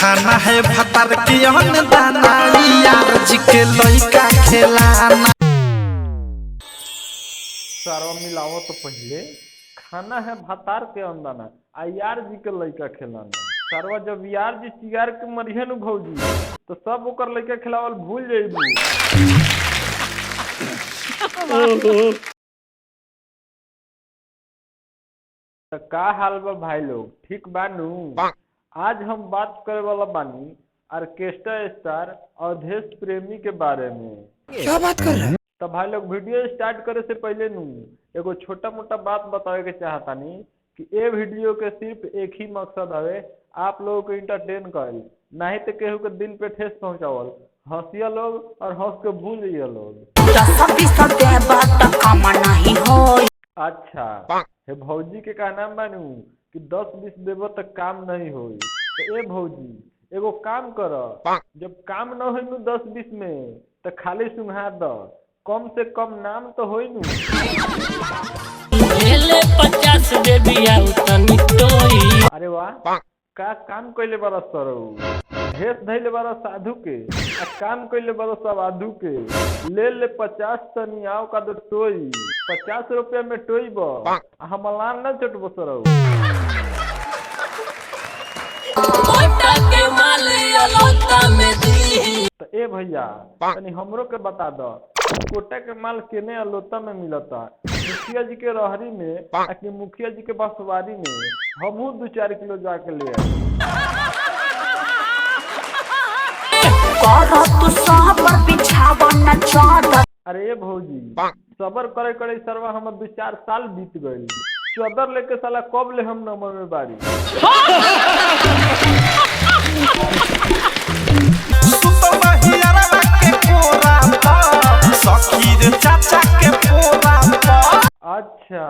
खाना है भतर के दाना यार जी के लइका खिलाना। सारा मिलाओ तो पहले खाना है भतार के अंदाना आ यार जी के लइका खिलाना। सारवा जब यार जी चिगार के मरिहे नु भौजी तो सब ओकर लइका खिलावल भूल जाइबू। तो का हाल बा भाई लोग, ठीक बानू? आज हम बात करे वाला बानी ऑर्केस्ट्रा स्टार अवधेश प्रेमी के बारे में। क्या बात कर रहे हैं? तो भाई लोग वीडियो स्टार्ट करे से पहले नू एगो छोटा मोटा बात बतावे के चाहतानी कि ये वीडियो के सिर्फ एक ही मकसद है, आप लोगों को इंटरटेन कर, नहीं तो केहू के दिल पे ठेस पहुंचावल। हंसिया लोग और हंस के भूल जाइए लोग। अच्छा हे भौजी के का नाम बानू कि 10-20 देव तक काम नहीं होई। तो ए भौजी एगो काम कर, जब काम न होई नु 10-20 में तो खाली सुंघा द, कम से कम नाम तो होई नु। 50 दे बिया उतनी टोई। अरे वाह, का काम कइले बारा सरौ, भेष धइले बारा साधु के आ काम कइले बारा साधु के। ले 50 तनी आओ का दो टोई, 50 रुपया में टोईब हम लान न चटबो सरौ। तो ए भैया तनी हमरो के बता द, कोटा के माल केने अलोता में मिलता? मुखिया जी के रहरी में आ कि मुखिया जी के बसवारी में? हमहू 2-4 किलो जाके ले आई। अरे ए भौजी सबर करे करे सरवा हमर 2-4 साल बीत गइल, चदर लेके साला कब ले हम नंबर में बारी। अच्छा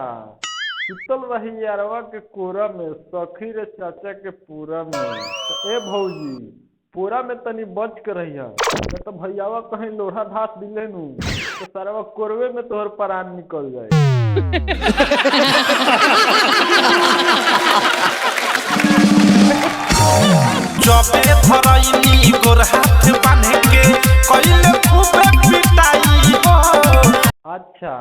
सुतल रही यारवा के कोरा में, सखी रे चाचा के पूरा में। तो ए भौजी पूरा में तनी बच के रही है, तो भैयावा कहीं लोढ़ा धास दिले नु तो सारा कोरवे में तोहर प्राण निकल जाए। जबे धरैनी गोर हाथ बांध के कइले खूबे पिटाई हो। अच्छा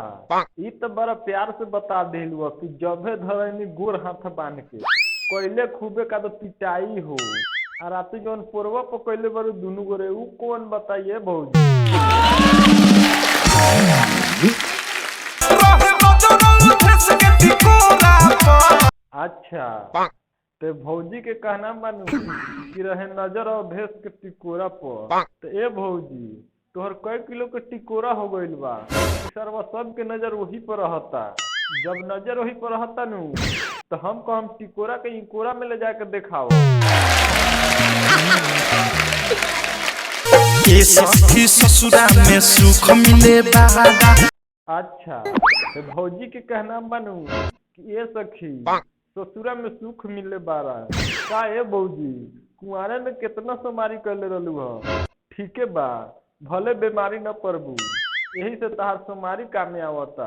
ई तो बड़ा प्यार से बता दिलुआ कि जबे धरैनी गोर हाथ बांध के कइले खूबे का तो पिटाई हो। आ रात जौन पोरवा पकइले बारू दुनु गोरे ऊ कौन बताइए भौजी? अच्छा ते भौजी के कहना मानू कि रहे नजर और भेस के टिकोरा पर। तो ए भौजी तोहर कई किलो के टिकोरा हो गइल बा, सरवा सब के नजर वही पर रहता। जब नजर वही पर रहता नु तो हम कहम टिकोरा के इकोरा में ले जाके दिखाओ। ये सखी ससुरा में सुख मिले बादा। अच्छा तो भौजी के कहना मानू कि ये सखी ससुरा में सुख मिले बारा। का ए भौजी कुआरे में कितना सोमारी करले रहलू ह? ठीके बा, भले बीमारी न पड़बू, यही से तहार सोमारी कामे आवता।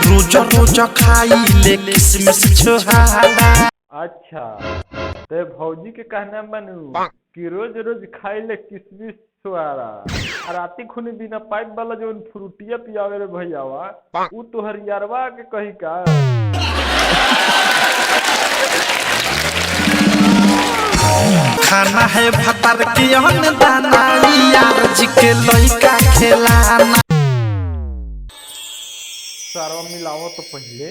रोज खाई ले किसमिस छोहाड़ा। अच्छा ते भौजी के कहना मानू कि रोज रोज खाई ले किसमिस छोहाड़ा, राती खुनी बिना पाइप वाला जो फ्रूटिया पियावे रे भैयावा ऊ तोहर यारवा के कही का? खाना है भतर के दाना यार जी के लइका खिलाना। सारा मिलाओ तो पहले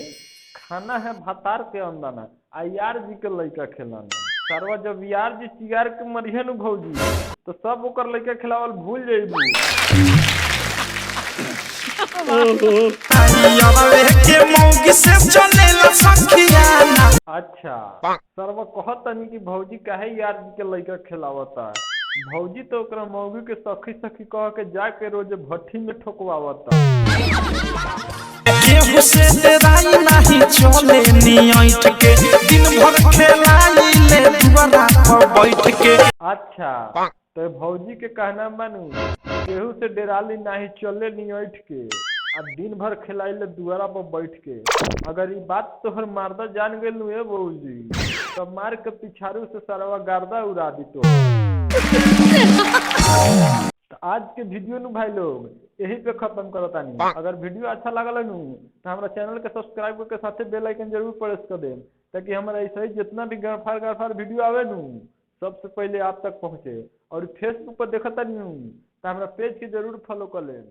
खाना है भतार के अंदाना आ यार जी के लइका खिलाना। सारवा जब यार जी चिगार के मरिहे नु भौजी तो सब ओकर लइका खिलावल भूल जाइबू। के मौगी से चलेला सखियाना। अच्छा सरवा कहत तनी कि भौजी काहे यार जी के लइका खिलावता? भौजी तो ओकरा मौगी के सखी सखी कह के जाके रोज भट्ठी में ठोकवावता। केहू से डेराई नहीं चले नियट के, दिन भर खेलाई ले दुआरा पर बैठ के। अच्छा तो भौजी के कहना मानू केहू से डेराली नहीं चले नियट के, आ दिन भर खेलाइले दुआरा पर बैठ के। अगर ये बात तोहर मारदा जान गेल नु भौजी तब मार के पिछाड़ू से सरवा गर्दा उड़ा दी तो। आज के वीडियो नु भाई लोग यही पे खत्म करतानी। अगर वीडियो अच्छा लगल नु तो हमारा चैनल के सब्सक्राइब करके साथे बेल आइकन जरूर प्रेस कर दें ताकि हमारा ऐसा ही जितना भी गड़फाड़ वीडियो आवे नु सबसे पहले आप तक पहुँचे। और फेसबुक पर देखता नहीं तो हमारा पेज के जरूर फॉलो कर लें।